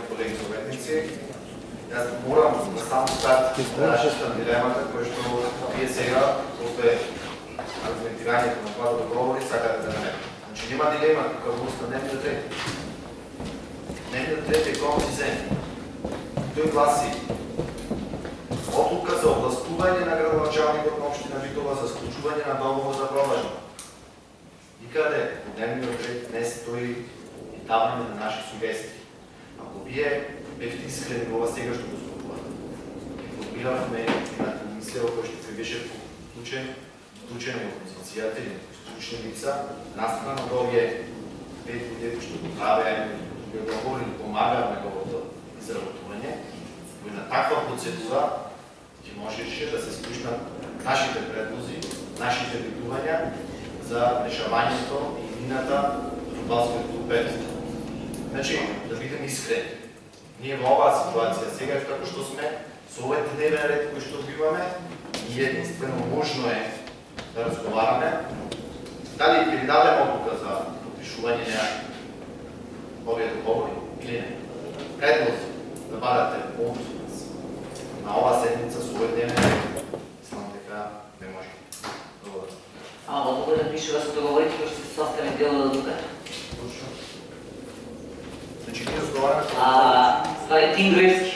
колеги съветници. Аз морам на сам старт да разчитам дилемата, която вие сега, после аргументиранието на това договори, сакате да намерите. Значи няма дилема тук в уста дневният трети. Дневният трети е конфизен. Той гласи: отлука за областување на градоначалникот на општина Битола за склучување на договор за продажба. Никаде во дневниот ред не стои и давање на наши сугестии. Ако вие бевте искрени во ова сегашно поступување, подбиравме на комисија во која што беше вклучени опозицијата или стручни лица, настрана на овие 5 години што го правеа и го говори, помагаат неговото изработување, кој на таква процедура ќе можеше да се слушнат нашите предлози, нашите видувања за решавањето и мината фудбалска клуб. Значи, да бидем искрени. Ние во оваа ситуација сега, како што сме, со овој дневен ред кој што биваме, и единствено можно е да разговараме, дали ќе ви дадем одлука за подпишување на овие договори или не. Предлози да бъдете помощници на ова седмица со овој дневен ред, само така не може. Благодаря. Ама одлука да пише да се договорите кои ще се състави дел от одлука? Точно. Значи ние разговаряме... Валентин Груевски.